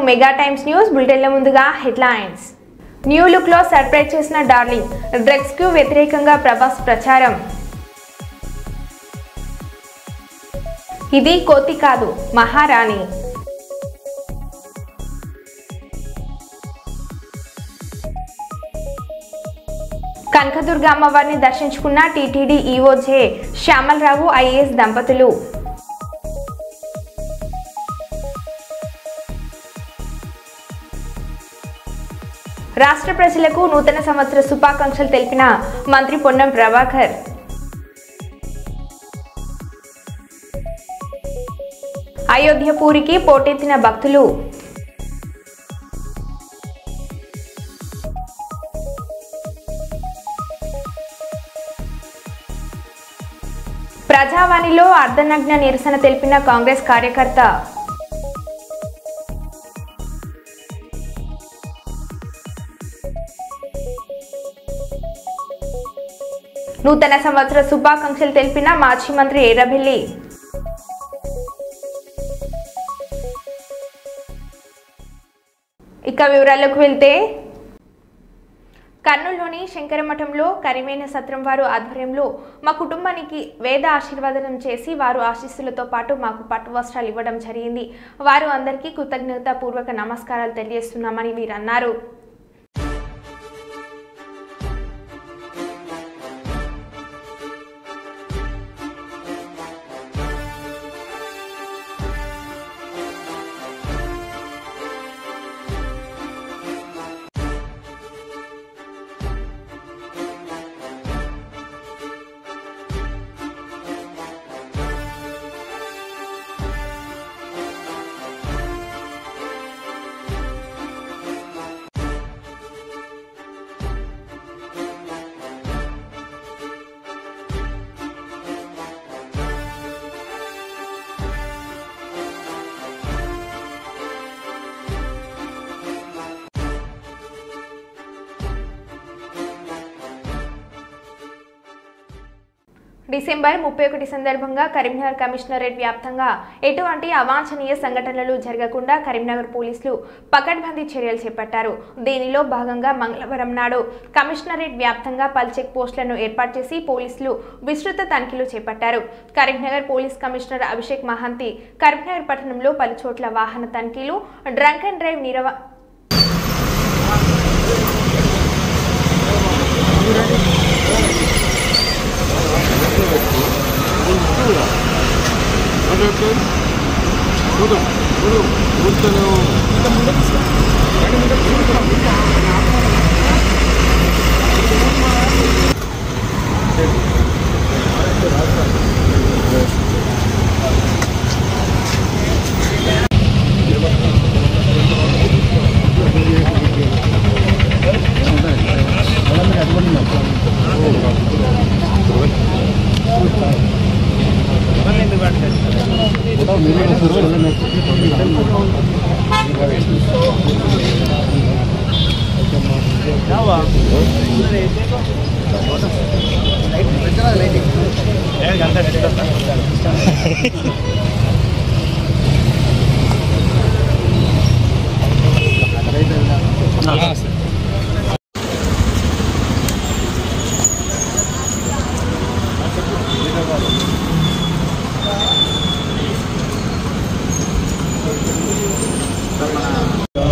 Mega times news బులెటిన్ల ముందుగా headlines. New look లో surprise చేసిన డార్లింగ్, డ్రగ్స్ కు వ్యతిరేకంగా ప్రభాస్ ప్రచారం. ఇది కోతి కాదు మహారాణి. కనకదుర్గ అమ్మవారిని దర్శించుకున్న TTD EO J Syamala Rao IAS దంపతులు. రాష్ట్ర ప్రజలకు నూతన సంవత్సర శుభాకాంక్షలు తెలిపిన మంత్రి పొన్నం ప్రభాకర్. అయోధ్య పూరికి పోటెత్తిన భక్తులు. ప్రజావాణిలో అర్ధనగ్న నిరసన తెలిపిన కాంగ్రెస్ కార్యకర్త. నూతన సంవత్సర శుభాకాంక్షలు తెలిపిన మాజీ మంత్రి ఎర్రబెల్లి. ఇక వివరాల్లోకి వెళ్తే, కర్నూలులోని శంకరమఠంలో కరివేన సత్రం వారు ఆధ్వర్యంలో మా కుటుంబానికి వేద ఆశీర్వాదనం చేసి వారు ఆశీస్సులతో పాటు మాకు పట్టు వస్త్రాలు ఇవ్వడం జరిగింది. వారు అందరికీ కృతజ్ఞత పూర్వక నమస్కారాలు తెలియజేస్తున్నామని వీరు అన్నారు. డిసెంబర్ 31 సందర్భంగా కరీంనగర్ కమిషనరేట్ వ్యాప్తంగా ఎటువంటి అవాంఛనీయ సంఘటనలు జరగకుండా కరీంనగర్ పోలీసులు పకడ్బందీ చర్యలు చేపట్టారు. దీనిలో భాగంగా మంగళవారం నాడు కమిషనరేట్ వ్యాప్తంగా పలు చెక్ పోస్టులను ఏర్పాటు చేసి పోలీసులు విస్తృత తనిఖీలు చేపట్టారు. కరీంనగర్ పోలీస్ కమిషనర్ అభిషేక్ మహాంతి కరీంనగర్ పట్టణంలో పలు చోట్ల వాహన తనిఖీలు, డ్రంక్ అండ్ డ్రైవ్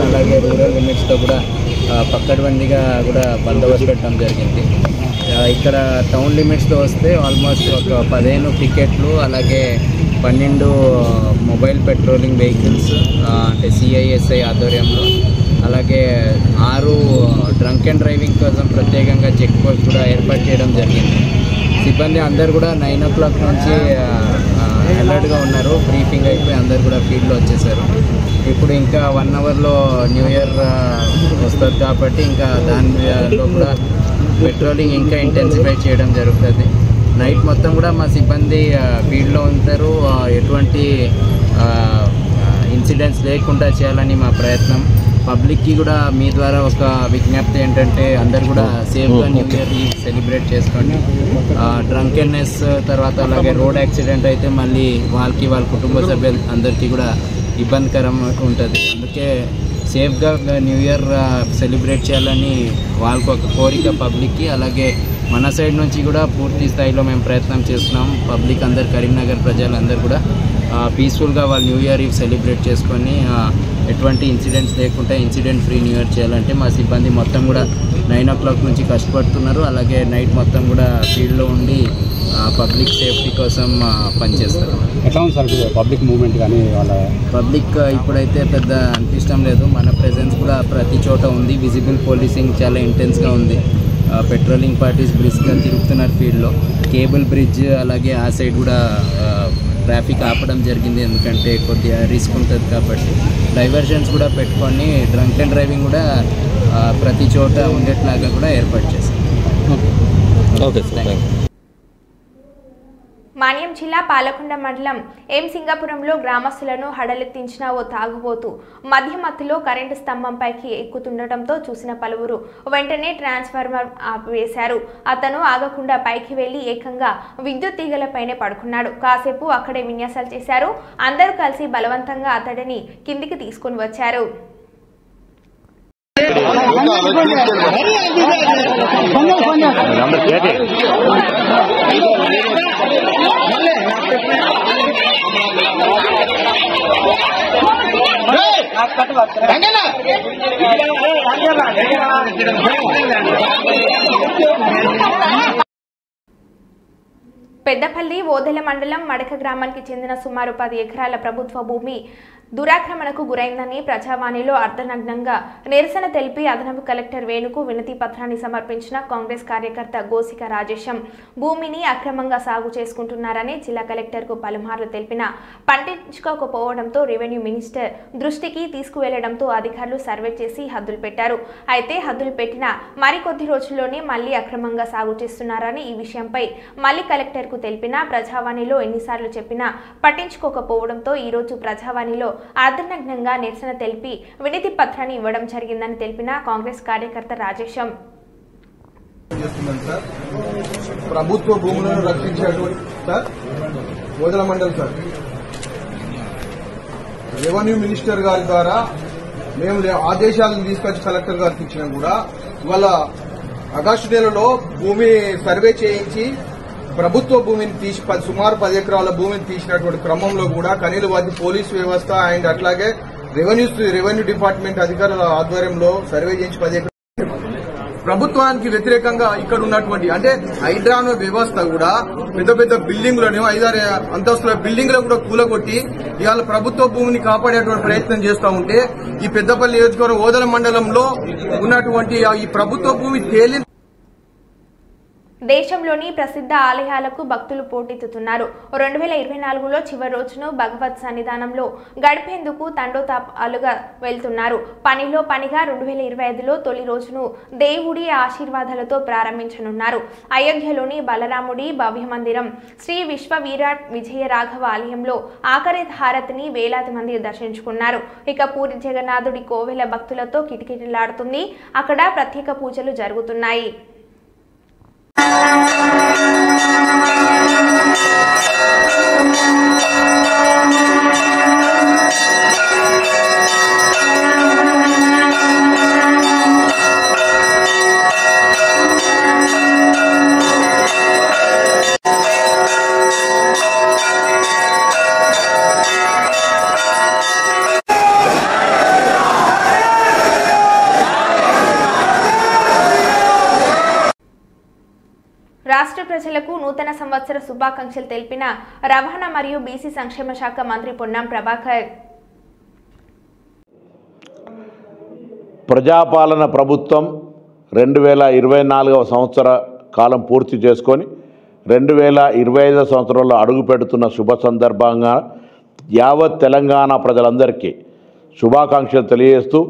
అలాగే రూరల్ లిమిట్స్తో కూడా పక్కడబందీగా కూడా బందోబస్తు పెట్టడం జరిగింది. ఇక్కడ టౌన్ లిమిట్స్లో వస్తే ఆల్మోస్ట్ ఒక 15 పికెట్లు, అలాగే 12 మొబైల్ పెట్రోలింగ్ వెహికల్స్ అంటే సిఐఎస్ఐ ఆధ్వర్యంలో, అలాగే 6 డ్రంక్ అండ్ డ్రైవింగ్ కోసం ప్రత్యేకంగా చెక్ పోస్ట్ కూడా ఏర్పాటు చేయడం జరిగింది. సిబ్బంది అందరు కూడా 9 o'clock నుంచి అలర్ట్గా ఉన్నారు. బ్రీఫింగ్ అయిపోయి అందరు కూడా ఫీల్డ్లో వచ్చేసారు. ఇప్పుడు ఇంకా 1 అవర్లో న్యూ ఇయర్ వస్తుంది కాబట్టి ఇంకా దానిలో కూడా పెట్రోలింగ్ ఇంకా ఇంటెన్సిఫై చేయడం జరుగుతుంది. నైట్ మొత్తం కూడా మా సిబ్బంది ఫీల్డ్లో ఉంటారు. ఎటువంటి ఇన్సిడెంట్స్ లేకుండా చేయాలని మా ప్రయత్నం. పబ్లిక్కి కూడా మీ ద్వారా ఒక విజ్ఞప్తి ఏంటంటే అందరు కూడా సేఫ్గా న్యూ ఇయర్ సెలబ్రేట్ చేసుకోండి. డ్రంకెన్నెస్ తర్వాత అలాగే రోడ్ యాక్సిడెంట్ అయితే మళ్ళీ వాళ్ళ కుటుంబ సభ్యులు అందరికీ కూడా ఇబ్బందికరంగా ఉంటుంది. అందుకే సేఫ్గా న్యూ ఇయర్ సెలబ్రేట్ చేయాలని వాళ్ళకు ఒక కోరిక పబ్లిక్కి. అలాగే మన సైడ్ నుంచి కూడా పూర్తి స్థాయిలో మేము ప్రయత్నం చేస్తున్నాం. పబ్లిక్ అందరు, కరీంనగర్ ప్రజలందరూ కూడా పీస్ఫుల్గా వాళ్ళు న్యూ ఇయర్ ఈవ్ సెలబ్రేట్ చేసుకొని ఎటువంటి ఇన్సిడెంట్స్ లేకుండా ఇన్సిడెంట్ ఫ్రీ న్యూ ఇయర్ చేయాలంటే మా సిబ్బంది మొత్తం కూడా 9 o'clock నుంచి కష్టపడుతున్నారు. అలాగే నైట్ మొత్తం కూడా ఫీల్డ్లో ఉండి పబ్లిక్ సేఫ్టీ కోసం పనిచేస్తారు. ఎట్లా ఉంది సార్ పబ్లిక్ మూవ్మెంట్ కానీ వాళ్ళ పబ్లిక్ ఇప్పుడైతే పెద్ద అనిపించడం లేదు. మన ప్రెజెన్స్ కూడా ప్రతి చోట ఉంది. విజిబుల్ పోలీసింగ్ చాలా ఇంటెన్స్గా ఉంది. పెట్రోలింగ్ పార్టీస్ బ్రిస్క్గా తిరుగుతున్నారు ఫీల్డ్లో. కేబుల్ బ్రిడ్జ్ అలాగే ఆ సైడ్ కూడా ట్రాఫిక్ ఆపడం జరిగింది, ఎందుకంటే కొద్దిగా రిస్క్ ఉంటుంది కాబట్టి. డైవర్షన్స్ కూడా పెట్టుకొని డ్రంక్ అండ్ డ్రైవింగ్ కూడా ప్రతి చోట ఉండేట్లాగా కూడా ఏర్పాటు చేశారు. Okay sir. మాన్యం జిల్లా పాలకొండ మండలం ఎం సింగాపురంలో గ్రామస్తులను హడలెత్తించిన ఓ తాగుబోతు మధ్యమత్తులో కరెంటు స్తంభంపైకి ఎక్కుతుండటంతో చూసిన పలువురు వెంటనే ట్రాన్స్ఫార్మర్ ఆపివేశారు. అతను ఆగకుండా పైకి వెళ్లి ఏకంగా విద్యుత్ తీగలపైనే పడుకున్నాడు. కాసేపు అక్కడే విన్యాసాలు చేశారు. అందరూ కలిసి బలవంతంగా అతడిని కిందికి తీసుకుని వచ్చారు. పెద్దపల్లి ఓదెల మండలం మడక గ్రామానికి చెందిన సుమారు 10 ఎకరాల ప్రభుత్వ భూమి దురాక్రమణకు గురైందని ప్రజావాణిలో అర్ధనగ్నంగా నిరసన తెలిపి అదనపు కలెక్టర్ వేణుకు వినతి పత్రాన్ని సమర్పించిన కాంగ్రెస్ కార్యకర్త గోసిక రాజేశం భూమిని అక్రమంగా సాగు చేసుకుంటున్నారని జిల్లా కలెక్టర్కు పలుమార్లు తెలిపినా పట్టించుకోకపోవడంతో రెవెన్యూ మినిస్టర్ దృష్టికి తీసుకువెళ్లడంతో అధికారులు సర్వే చేసి హద్దులు పెట్టారు. అయితే హద్దులు పెట్టిన మరికొద్ది రోజుల్లోనే మళ్లీ అక్రమంగా సాగు చేస్తున్నారని ఈ విషయంపై మళ్లీ కలెక్టర్కు తెలిపినా ప్రజావాణిలో ఎన్నిసార్లు చెప్పినా పట్టించుకోకపోవడంతో ఈ రోజు ప్రజావాణిలో అర్ధనగ్నంగా నిరసన తెలిపి వినతి పత్రాన్ని ఇవ్వడం జరిగిందని తెలిపిన కాంగ్రెస్ కార్యకర్త రాజేశం. ప్రభుత్వ భూములను రక్షించేటువంటి sir Odela mandal sir revenue minister గారి ద్వారా మేము ఆదేశాలను తీసుకొచ్చి కలెక్టర్ గారికి ఇచ్చినా కూడా ఇవాళ ఆగస్టు నెలలో భూమి సర్వే చేయించి ప్రభుత్వ భూమిని తీసి సుమారు 10 ఎకరాల భూమిని తీసినటువంటి క్రమంలో కూడా కనీలవాది పోలీసు వ్యవస్థ అండ్ అట్లాగే రెవెన్యూ డిపార్ట్మెంట్ అధికారుల ఆధ్వర్యంలో సర్వే చేయించి 10 ఎకరాలు ప్రభుత్వానికి వ్యతిరేకంగా ఇక్కడ ఉన్నటువంటి అంటే హైడ్రానో వ్యవస్థ కూడా పెద్ద పెద్ద బిల్డింగ్లను 5-6 అంతస్తుల బిల్డింగ్లను కూడా కూలగొట్టి ఇవాళ ప్రభుత్వ భూమిని కాపాడేటువంటి ప్రయత్నం చేస్తూ ఉంటే ఈ పెద్దపల్లి నియోజకవర్గం ఓదెల మండలంలో ఉన్నటువంటి ఈ ప్రభుత్వ భూమి తేలి దేశంలోని ప్రసిద్ధ ఆలయాలకు భక్తులు పోటెత్తుతున్నారు. 2024లో చివరి రోజును భగవత్ సన్నిధానంలో గడిపేందుకు తండోతాపాలుగా వెళ్తున్నారు. పనిలో పనిగా 2025లో తొలి రోజును దేవుడి ఆశీర్వాదాలతో ప్రారంభించనున్నారు. అయోధ్యలోని బలరాముడి భవ్య మందిరం శ్రీ విశ్వ విరాట్ విజయ రాఘవ ఆలయంలో ఆఖరి హారతిని వేలాది మంది దర్శించుకున్నారు. ఇక పూరి జగన్నాథుడి కోవెల భక్తులతో కిటకిటలాడుతుంది. అక్కడ ప్రత్యేక పూజలు జరుగుతున్నాయి. రాష్ట్ర ప్రజలకు నూతన సంవత్సర శుభాకాంక్షలు తెలిపిన రవాణా మరియు బీసీ సంక్షేమ శాఖ మంత్రి పొన్నం ప్రభాకర్. ప్రజాపాలన ప్రభుత్వం 2024వ సంవత్సర కాలం పూర్తి చేసుకొని 2025వ సంవత్సరంలో అడుగు పెడుతున్న శుభ సందర్భంగా యావత్ తెలంగాణ ప్రజలందరికీ శుభాకాంక్షలు తెలియజేస్తూ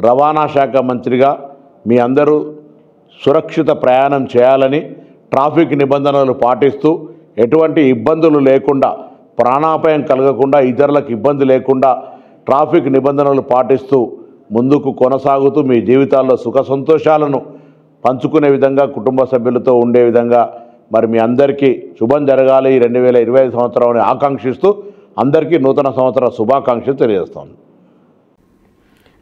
రవాణా శాఖ మంత్రిగా మీ అందరూ సురక్షిత ప్రయాణం చేయాలని, ట్రాఫిక్ నిబంధనలు పాటిస్తూ ఎటువంటి ఇబ్బందులు లేకుండా, ప్రాణాపాయం కలగకుండా, ఇతరులకు ఇబ్బంది లేకుండా ట్రాఫిక్ నిబంధనలు పాటిస్తూ ముందుకు కొనసాగుతూ మీ జీవితాల్లో సుఖ సంతోషాలను పంచుకునే విధంగా, కుటుంబ సభ్యులతో ఉండే విధంగా మరి మీ అందరికీ శుభం జరగాలి 2025 సంవత్సరాన్ని ఆకాంక్షిస్తూ అందరికీ నూతన సంవత్సర శుభాకాంక్షలు తెలియజేస్తాను.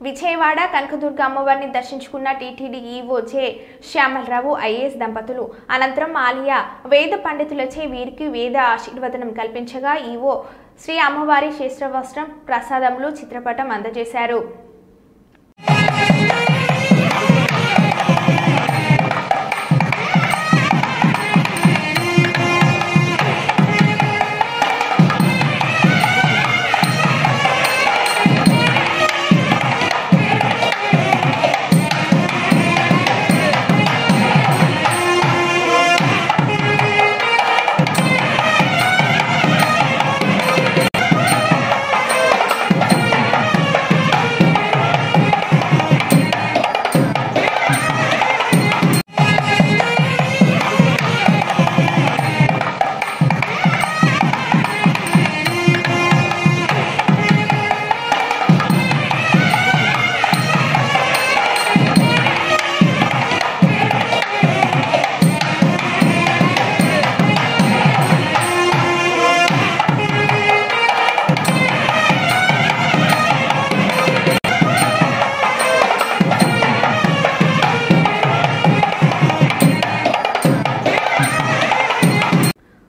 విజయవాడ కనకదుర్గ అమ్మవారిని దర్శించుకున్న TTD EO J Syamala Rao IAS దంపతులు అనంతరం ఆలయ వేద పండితులచే వీరికి వేద ఆశీర్వదనం కల్పించగా ఈవో శ్రీ అమ్మవారి శేషవస్త్రం ప్రసాదములు చిత్రపటం అందజేశారు.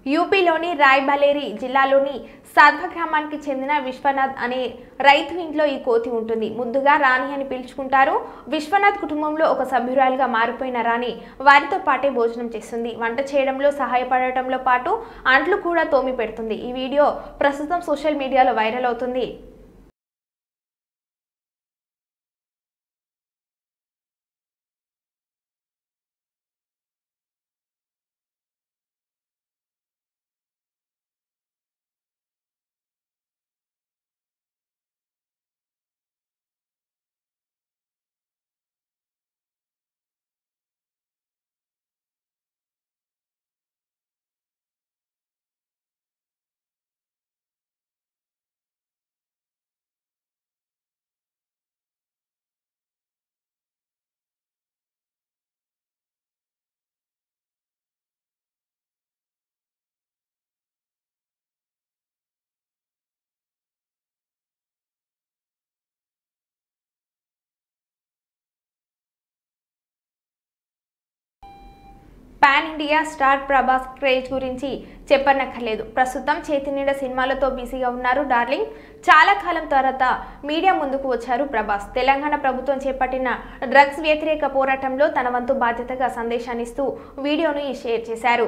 యూపీలోని రాయ్బరేలీ జిల్లాలోని సాధ్వ గ్రామానికి చెందిన విశ్వనాథ్ అనే రైతు ఇంట్లో ఈ కోతి ఉంటుంది. ముద్దుగా రాణి అని పిలుచుకుంటారు. విశ్వనాథ్ కుటుంబంలో ఒక సభ్యురాలుగా మారిపోయిన రాణి వారితో పాటే భోజనం చేస్తుంది. వంట చేయడంలో సహాయపడటంలో పాటు అంట్లు కూడా తోమి పెడుతుంది. ఈ వీడియో ప్రస్తుతం సోషల్ మీడియాలో వైరల్ అవుతుంది. Pan India star Prabhas craze గురించి చెప్పనక్కర్లేదు. ప్రస్తుతం చేతినిండా సినిమాలతో బిజీగా ఉన్నారు డార్లింగ్. చాలా కాలం తర్వాత మీడియా ముందుకు వచ్చారు ప్రభాస్. తెలంగాణ ప్రభుత్వం చేపట్టిన డ్రగ్స్ వ్యతిరేక పోరాటంలో తన వంతు బాధ్యతగా సందేశాన్ని ఇస్తూ వీడియోను షేర్ చేశారు.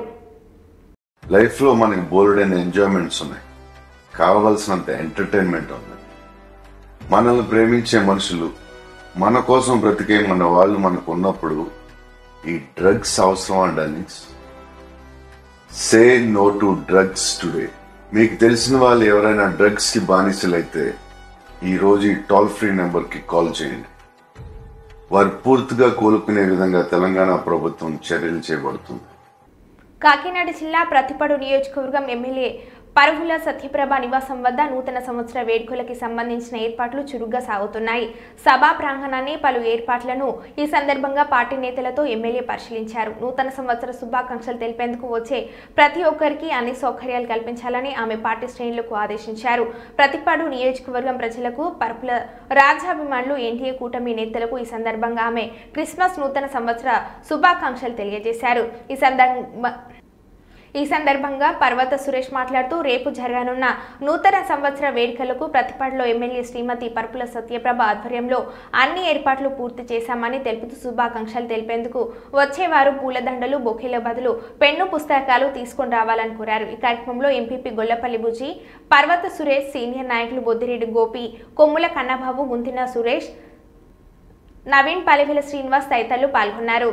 లైఫ్ లో మనకి బోల్డెన్ ఎంజాయ్మెంట్స్ ఉన్నాయి, కావలసినంత ఎంటర్టైన్మెంట్ ఉంది. మనల్ని ప్రేమించే మనుషులు, మన కోసం బ్రతికే మన వాళ్ళు మనకు ఉన్నప్పుడు ఈ డ్రగ్స్ అవసరం అండి. Say no to drugs today. మీకు తెలిసిన వాళ్ళు ఎవరైనా డ్రగ్స్ కి బానిసలైతే ఈ రోజు ఈ టోల్ ఫ్రీ నెంబర్ కి కాల్ చేయండి. వారు పూర్తిగా కోలుకునే విధంగా తెలంగాణ ప్రభుత్వం చర్యలు చేపడుతుంది. కాకినాడ జిల్లా ప్రతిపాడు నియోజకవర్గం ఎమ్మెల్యే పరువుల సత్యప్రభ నివాసం వద్ద నూతన సంవత్సర వేడుకలకి సంబంధించిన ఏర్పాట్లు చురుగ్గా సాగుతున్నాయి. సభా ప్రాంగణాన్ని పలు ఏర్పాట్లను ఈ సందర్భంగా పార్టీ నేతలతో ఎమ్మెల్యే పరిశీలించారు. నూతన సంవత్సర శుభాకాంక్షలు తెలిపేందుకు వచ్చే ప్రతి ఒక్కరికి అన్ని సౌకర్యాలు కల్పించాలని ఆమె పార్టీ శ్రేణులకు ఆదేశించారు. ప్రతిపాడు నియోజకవర్గం ప్రజలకు పరుపుల రాజ్యాభిమానులు ఎన్డీఏ కూటమి నేతలకు ఈ సందర్భంగా ఆమె క్రిస్మస్ నూతన సంవత్సర శుభాకాంక్షలు తెలియజేశారు. ఈ సందర్భంగా పర్వత సురేష్ మాట్లాడుతూ రేపు జరగనున్న నూతన సంవత్సర వేడుకలకు ప్రతిపాడులో ఎమ్మెల్యే శ్రీమతి పరుపుల సత్యప్రభ ఆధ్వర్యంలో అన్ని ఏర్పాట్లు పూర్తి చేశామని తెలుపుతూ శుభాకాంక్షలు తెలిపేందుకు వచ్చేవారు పూలదండలు, బొకేల బదులు పెన్ను, పుస్తకాలు తీసుకొని రావాలని కోరారు. ఈ కార్యక్రమంలో ఎంపీపీ గొల్లపల్లి బుజీ, పర్వత సురేష్, సీనియర్ నాయకులు బొద్దిరెడ్డి గోపి, కొమ్ముల కన్నబాబు, గుంతిన సురేష్, నవీన్, పలివెల శ్రీనివాస్ తదితరులు పాల్గొన్నారు.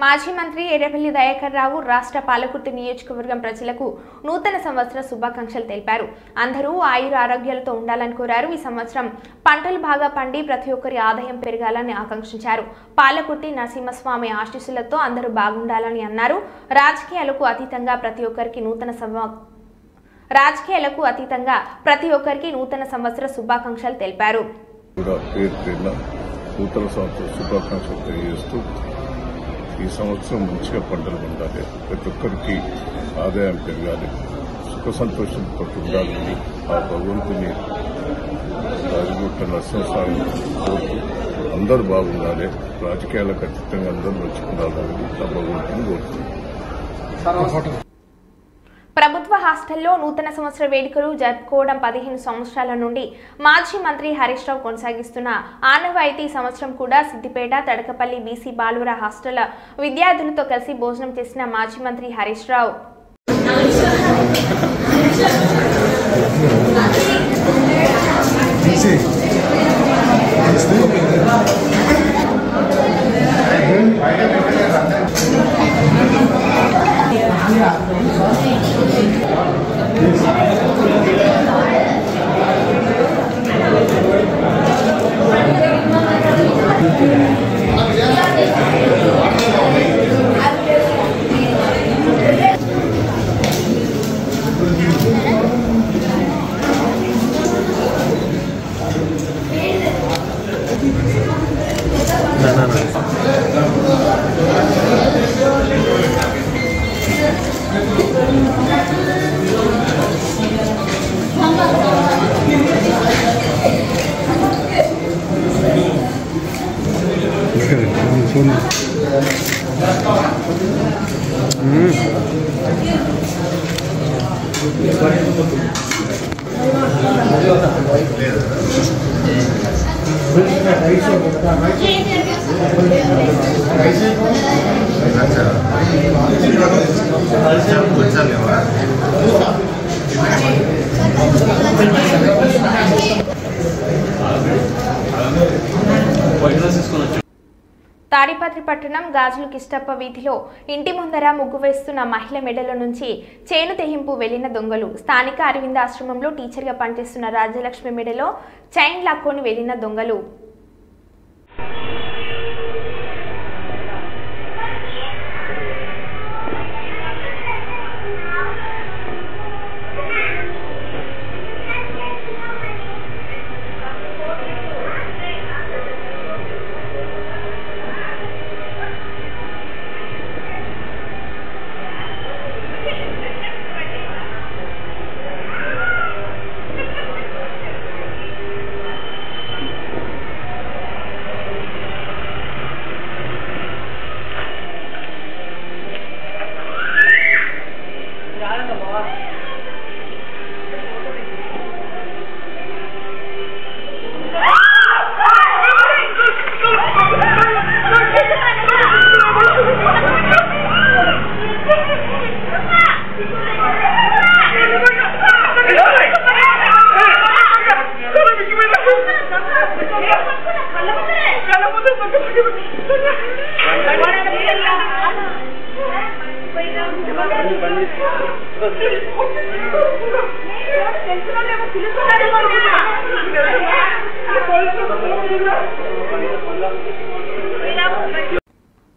మాజీ మంత్రి ఎర్రబెల్లి దయాకర్ రావు రాష్ట్ర పాలకుర్తి నియోజకవర్గం ప్రజలకు నూతన సంవత్సర శుభాకాంక్షలు తెలిపారు. అందరూ ఆయుర ఆరోగ్యాలతో ఉండాలని కోరారు. ఈ సంవత్సరం పంటలు బాగా పండి ప్రతి ఒక్కరి ఆదాయం పెరగాలని ఆకాంక్షించారు. పాలకుర్తి నరసింహస్వామి ఆశీస్సులతో అందరూ బాగుండాలని అన్నారు. రాజకీయాలకు అతీతంగా ప్రతి ఒక్కరికి రాజకీయాలకు అతీతంగా ప్రతి ఒక్కరికి నూతన సంవత్సర శుభాకాంక్షలు తెలిపారు. నూతన సంవత్సర శుభాకాంక్షలు తెలియజేస్తూ ఈ సంవత్సరం మంచిగా పంటలు ఉండాలి, ప్రతి ఒక్కరికి ఆదాయం పెరగాలి, సుఖ సంతోషంతో ఉండాలని ఆ భగవంతుని రాజగుట్ట నరసింహస్వామి కోరుతూ అందరూ బాగుండాలి, రాజకీయాలకు అతీతంగా అందరూ మంచుకుండాలని ఆ భగవంతుని కోరుతుంది. ప్రభుత్వ హాస్టల్లో నూతన సంవత్సర వేడుకలు జరుపుకోవడం 15 సంవత్సరాల నుండి మాజీ మంత్రి హరీష్ రావు కొనసాగిస్తున్న ఆనవాయితీ సంవత్సరం కూడా సిద్దిపేట తడకపల్లి బీసీ బాలుర హాస్టల్ విద్యార్థులతో కలిసి భోజనం చేసిన మాజీ మంత్రి హరీష్ రావు తాడిపత్రి పట్టణం గాజుల కిష్టప్ప వీధిలో ఇంటి ముందర ముగ్గు వేస్తున్న మహిళ మెడలో నుంచి చేను తెహింపు వెళ్లిన దొంగలు. స్థానిక అరవింద ఆశ్రమంలో టీచర్గా పనిచేస్తున్న రాజ్యలక్ష్మి మెడలో చైన్ లాక్కొని వెళ్లిన దొంగలు.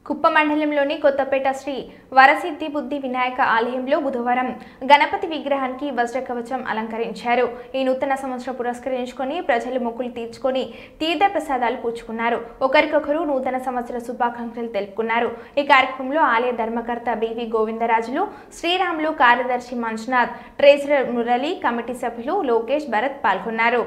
కుప్ప మండలంలోని కొత్తపేట శ్రీ వరసిద్ధి బుద్ధి వినాయక ఆలయంలో బుధవారం గణపతి విగ్రహానికి వజ్రకవచం అలంకరించారు. ఈ నూతన సంవత్సరం పురస్కరించుకొని ప్రజలు మొక్కులు తీర్చుకొని తీర్థ ప్రసాదాలు పూచుకున్నారు. ఒకరికొకరు నూతన సంవత్సర శుభాకాంక్షలు తెలుపుకున్నారు. ఈ కార్యక్రమంలో ఆలయ ధర్మకర్త బివి గోవిందరాజులు, శ్రీరాములు, కార్యదర్శి మంజునాథ్, ట్రెజరర్ మురళి, కమిటీ సభ్యులు లోకేష్, భరత్ పాల్గొన్నారు.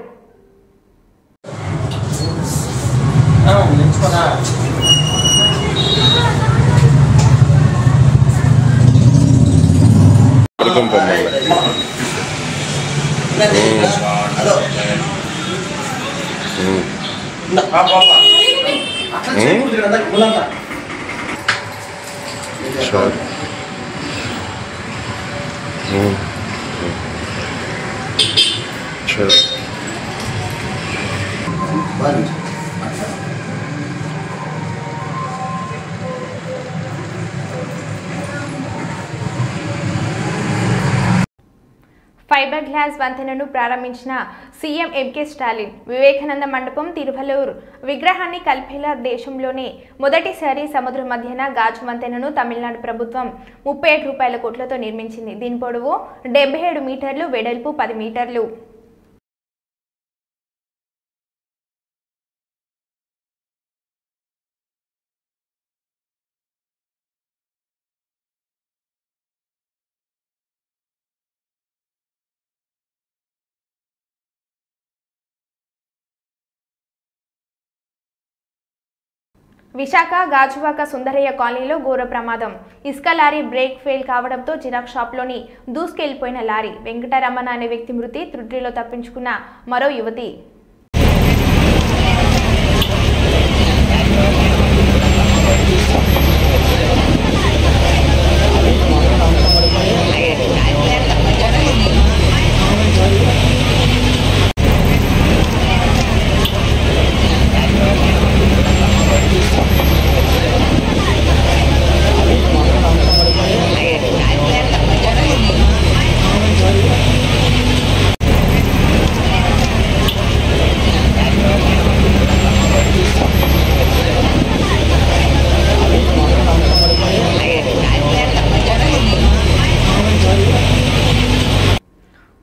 ఫైబర్ గ్లాస్ వంతెనను ప్రారంభించిన సీఎం ఎంకే స్టాలిన్ వివేకానంద మండపం తిరువల్లూరు విగ్రహాన్ని కలిపేలా దేశంలోనే మొదటిసారి సముద్రం మధ్యన గాజు వంతెనను తమిళనాడు ప్రభుత్వం 37 కోట్లతో నిర్మించింది. దీని పొడవు 77 మీటర్లు, వెడల్పు 10 మీటర్లు. విశాఖ గాజువాక సుందరయ్య కాలనీలో ఘోర ప్రమాదం. ఇసుక లారీ బ్రేక్ ఫెయిల్ కావడంతో జిరాక్స్ షాప్లోని దూసుకెళ్లిపోయిన లారీ. వెంకటరమణ అనే వ్యక్తి మృతి, త్రుటిలో తప్పించుకున్న మరో యువతి.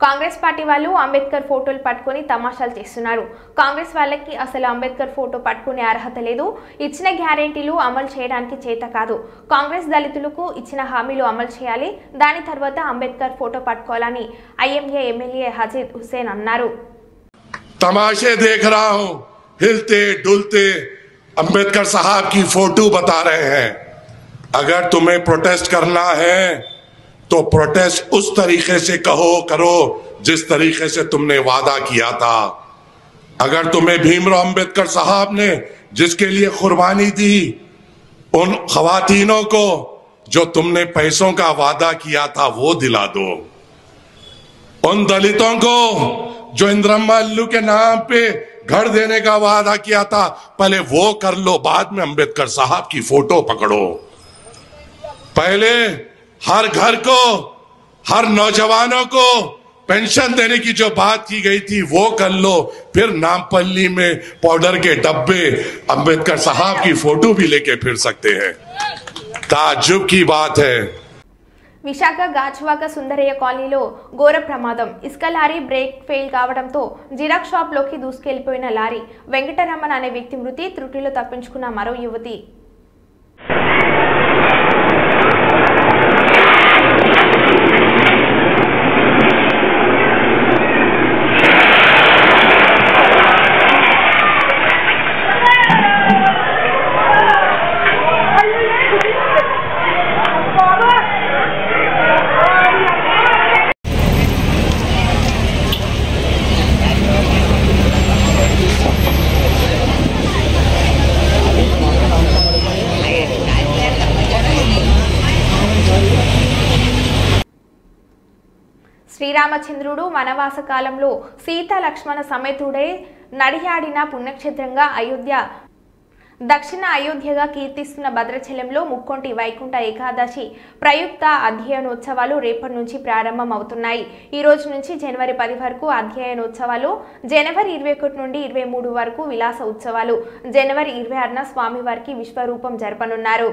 కాంగ్రెస్ పార్టీ వాళ్ళు అంబేద్కర్ ఫోటోలు పట్టుకొని తమాషాలు చేస్తున్నారు. కాంగ్రెస్ వాళ్ళకి అసలు అంబేద్కర్ ఫోటో పట్టుకునే అర్హత లేదు. ఇచ్చిన గ్యారెంటీలు అమలు చేయడానికి చేత కాదు. కాంగ్రెస్ దళితులకు ఇచ్చిన హామీలు అమలు చేయాలి, దాని తర్వాత అంబేద్కర్ ఫోటో పట్టుకోవాలని ఐఎంఏ ఎమ్మెల్యే హజీద్ హుసేన్ అన్నారు. तमाशे देख रहा हूं, हिलते डुलते अंबेडकर साहब की फोटो बता रहे हैं. अगर तुम्हें प्रोटेस्ट करना है तो प्रोटेस्ट उस तरीके से करो जिस तरीके से तुमने वादा किया था. अगर तुम्हें भीमराव अंबेडकर साहब ने जिसके लिए कुर्बानी दी, उन खवातीनों को जो तुमने पैसों का वादा किया था वो दिला दो. उन दलितों को जो इंदिरम्मा अल्लू के नाम पे घर देने का वादा किया था, पहले वो कर लो, बाद में अंबेडकर साहब की फोटो पकड़ो. पहले हर घर को, हर नौजवानों को पेंशन देने की जो बात की गई थी वो कर लो, फिर नामपल्ली में पाउडर के डब्बे अंबेडकर साहब की फोटो भी लेके फिर सकते हैं. ताज्जुब की बात है. విశాఖ గాజువాక సుందరయ్య కాలనీలో ఘోర ప్రమాదం. ఇసుక లారీ బ్రేక్ ఫెయిల్ కావడంతో జిరాక్స్ షాప్లోకి దూసుకెళ్లిపోయిన లారీ. వెంకటరమణ అనే వ్యక్తి మృతి, త్రుటిలో తప్పించుకున్న మరో యువతి. శ్రీరామచంద్రుడు వనవాస కాలంలో సీతా లక్ష్మణ సమేతుడై నడియాడిన పుణ్యక్షేత్రంగా అయోధ్య, దక్షిణ అయోధ్యగా కీర్తిస్తున్న భద్రాచలంలో ముక్కొంటి వైకుంఠ ఏకాదశి ప్రయుక్త అధ్యయనోత్సవాలు రేపటి నుంచి ప్రారంభం అవుతున్నాయి. ఈ రోజు నుంచి జనవరి 10 వరకు అధ్యయనోత్సవాలు, జనవరి 21 నుండి 23 వరకు విలాస ఉత్సవాలు, జనవరి 26న స్వామివారికి విశ్వరూపం జరపనున్నారు.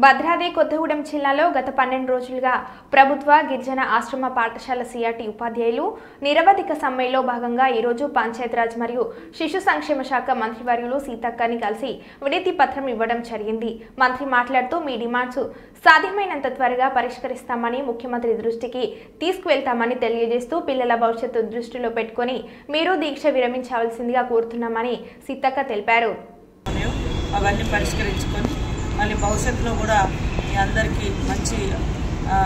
భద్రాద్రి కొత్తగూడెం జిల్లాలో గత 12 రోజులుగా ప్రభుత్వ గిరిజన ఆశ్రమ పాఠశాల సిఆర్టీ ఉపాధ్యాయులు నిరవధిక సమ్మెలో భాగంగా ఈరోజు పంచాయతీరాజ్ మరియు శిశు సంక్షేమ శాఖ మంత్రివర్యులు సీతక్కని కలిసి వినతి పత్రం ఇవ్వడం జరిగింది. మంత్రి మాట్లాడుతూ మీ డిమాండ్స్ సాధ్యమైనంత త్వరగా పరిష్కరిస్తామని ముఖ్యమంత్రి దృష్టికి తీసుకువెళ్తామని తెలియజేస్తూ పిల్లల భవిష్యత్తు దృష్టిలో పెట్టుకొని మీరు దీక్ష విరమించవలసిందిగా కోరుతున్నామని సీతక్క తెలిపారు. అవన్నీ పరిష్కరించుకొని మళ్ళీ భవిష్యత్తులో కూడా మీ అందరికీ మంచి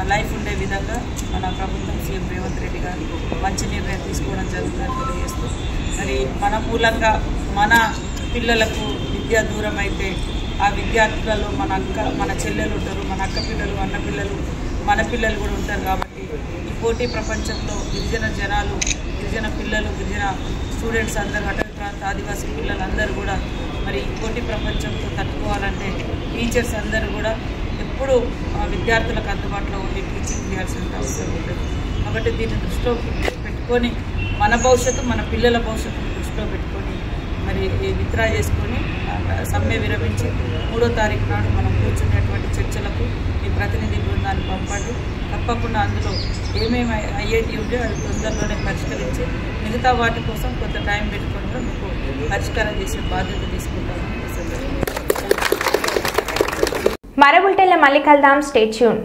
లైఫ్ ఉండే విధంగా మన ప్రభుత్వం సీఎం రేవంత్ రెడ్డి గారు మంచి నిర్ణయం తీసుకోవడం జరుగుతుందని తెలియజేస్తూ మరి మన మూలంగా మన పిల్లలకు విద్య దూరం అయితే ఆ విద్యార్థులలో మన చెల్లెలు ఉంటారు, మన అక్క పిల్లలు, అన్న పిల్లలు, మన పిల్లలు కూడా ఉంటారు. కాబట్టి ఈ పోటీ ప్రపంచంలో గిరిజన జనాలు, గిరిజన పిల్లలు, గిరిజన స్టూడెంట్స్ అందరూ, అటవీ ప్రాంత ఆదివాసీ పిల్లలందరూ కూడా మరి పోటీ ప్రపంచంతో తట్టుకోవాలంటే టీచర్స్ అందరూ కూడా ఎప్పుడూ విద్యార్థులకు అందుబాటులో ఉండి టీచింగ్ చేయాల్సిన అవసరం ఉంటుంది. కాబట్టి దీన్ని దృష్టిలో పెట్టుకొని మన భవిష్యత్తు, మన పిల్లల భవిష్యత్తును దృష్టిలో పెట్టుకొని మరి విత్డ్రా చేసుకొని సమ్మె విరమించి 3వ తారీఖు నాడు మనం కూర్చునేటువంటి చర్చలకు మీ ప్రతినిధి బృందాన్ని పంపండి. తప్పకుండా అందులో ఏమేమి అయ్యేటి ఉంటే అది తొందరలోనే పరిష్కరించి మిగతా వాటి కోసం కొంత టైం పెట్టుకొని కూడా మీకు పరిష్కారం చేసే బాధ్యత తీసుకుంటామని మరో బులెటిన్లో మళ్ళీ కలుద్దాం. Stay tune.